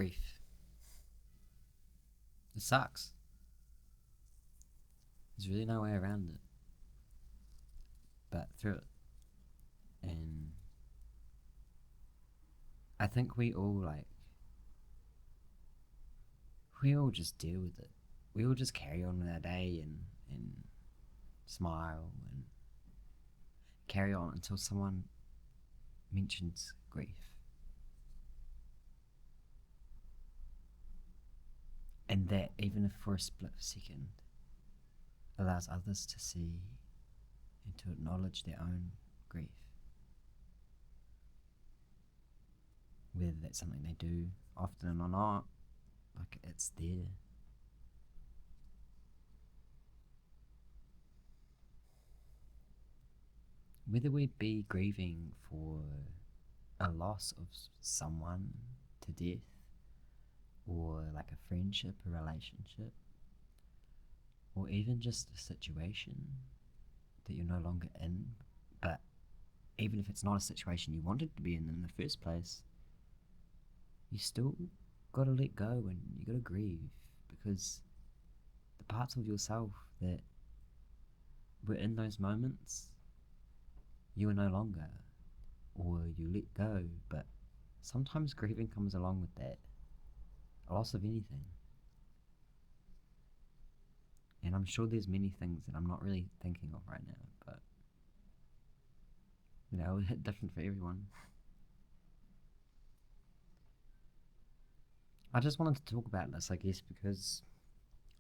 grief. It sucks. There's really no way around it but through it. And I think we all just deal with it. We all just carry on with our day and smile and carry on until someone mentions grief. And that, even if for a split second, allows others to see and to acknowledge their own grief. Whether that's something they do often or not, like, it's there. Whether we be grieving for a loss of someone to death, or like a friendship, a relationship, or even just a situation that you're no longer in, but even if it's not a situation you wanted to be in the first place, you still gotta let go and you gotta grieve, because the parts of yourself that were in those moments, you are no longer, or you let go. But sometimes grieving comes along with that, a loss of anything. And I'm sure there's many things that I'm not really thinking of right now, but it'll hit different for everyone. I just wanted to talk about this, I guess, because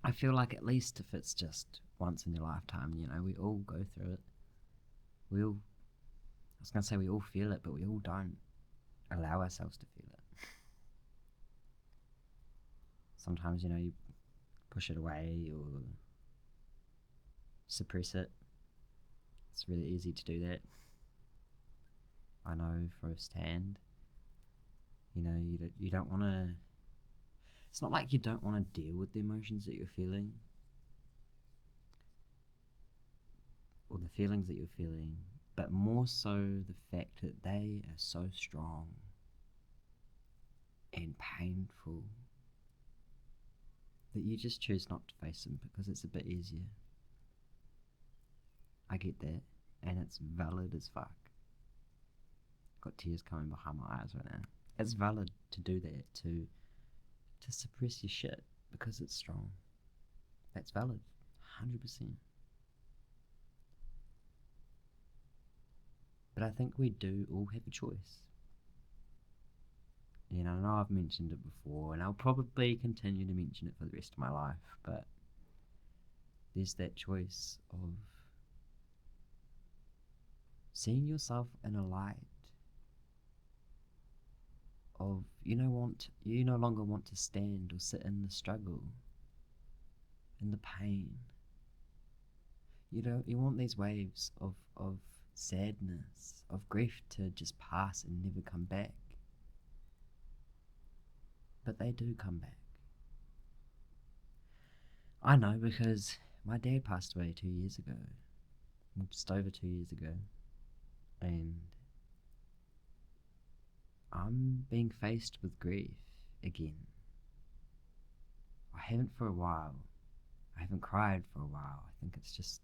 I feel like, at least if it's just once in your lifetime, we all go through it. I was going to say we all feel it, but we all don't allow ourselves to feel it. Sometimes, you push it away or suppress it. It's really easy to do that. I know firsthand. You don't want to. It's not like you don't want to deal with the emotions that you're feeling, or the feelings that you're feeling, but more so the fact that they are so strong and painful that you just choose not to face them because it's a bit easier. I get that, and it's valid as fuck. Got tears coming behind my eyes right now. It's valid to do that, to suppress your shit because it's strong. That's valid, 100%. But I think we do all have a choice. I know I've mentioned it before, and I'll probably continue to mention it for the rest of my life, but there's that choice of seeing yourself in a light of you no longer want to stand or sit in the struggle, in the pain. You want these waves of sadness, of grief to just pass and never come back. But they do come back. I know, because my dad passed away 2 years ago. Just over 2 years ago. And I'm being faced with grief again. I haven't for a while. I haven't cried for a while. I think it's just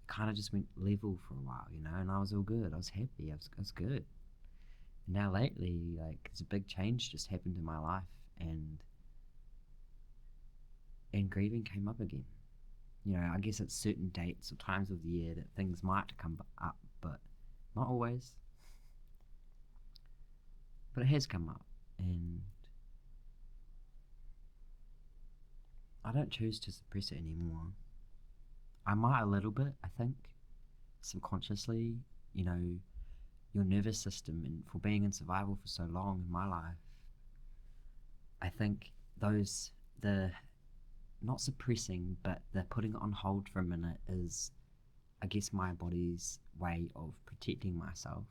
kind of just went level for a while, and I was all good. I was happy. I was good. And now lately, it's a big change just happened in my life, and grieving came up again. I guess at certain dates or times of the year that things might come up, but not always. But it has come up, and I don't choose to suppress it anymore. I might a little bit, I think, subconsciously. Your nervous system, and for being in survival for so long in my life, I think the not suppressing, but the putting it on hold for a minute is, I guess, my body's way of protecting myself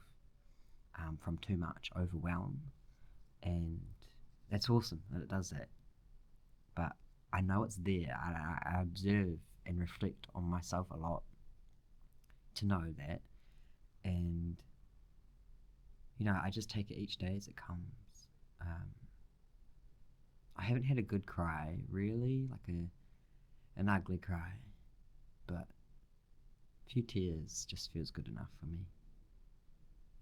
from too much overwhelm. And that's awesome that it does that. But I know it's there. I observe and reflect on myself a lot to know that. And I just take it each day as it comes. Um, I haven't had a good cry, really, like an ugly cry, but a few tears just feels good enough for me.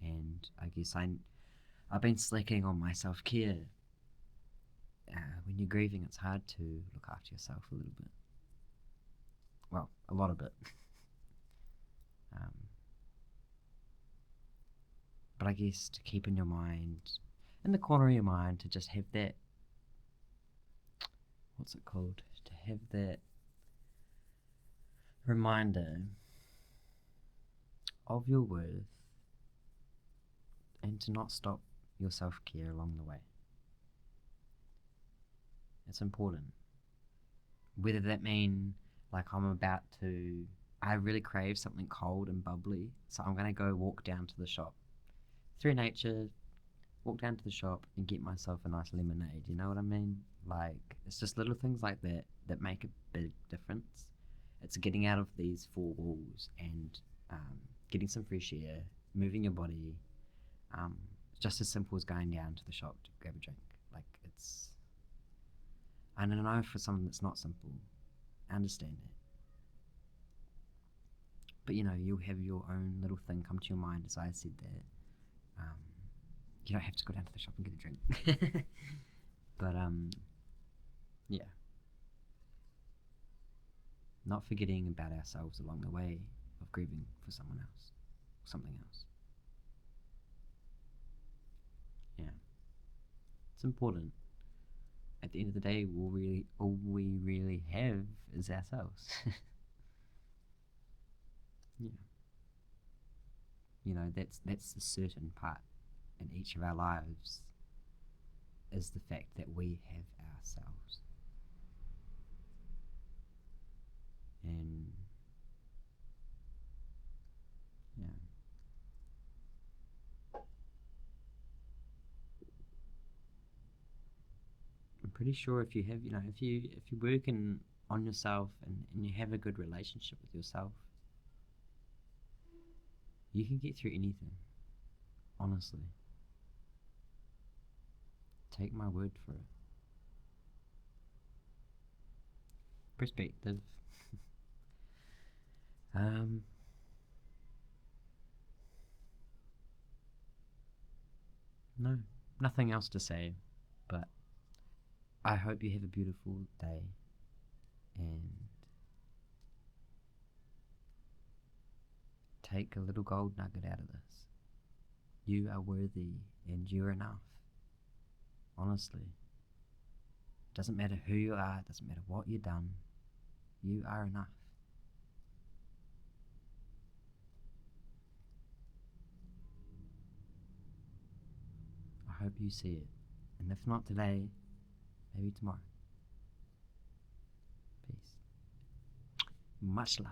And I guess I've been slacking on my self care. When you're grieving, it's hard to look after yourself a little bit. Well, a lot of it. um, but I guess to keep in your mind, in the corner of your mind, to just have that. What's it called? To have that reminder of your worth and to not stop your self care along the way. It's important. Whether that mean like I really crave something cold and bubbly, so I'm gonna go walk down to the shop through nature, walk down to the shop and get myself a nice lemonade. You know what I mean? Like it's just little things like that that make a big difference. It's getting out of these four walls and getting some fresh air, moving your body. Just as simple as going down to the shop to grab a drink. Like it's, I don't know for someone that's not simple. I understand it. But you'll have your own little thing come to your mind as I said that. Um, you don't have to go down to the shop and get a drink. But yeah. Not forgetting about ourselves along the way of grieving for someone else, something else. Yeah. It's important. At the end of the day, all we really have is ourselves. Yeah. That's the certain part in each of our lives is the fact that we have ourselves. And yeah. I'm pretty sure if you have, if you're working on yourself and you have a good relationship with yourself, you can get through anything. Honestly. Take my word for it. Perspective. um no, nothing else to say, but I hope you have a beautiful day and take a little gold nugget out of this. You are worthy and you're enough. Honestly. Doesn't matter who you are, doesn't matter what you've done, you are enough. I hope you see it. And if not today, maybe tomorrow. Peace. Much love.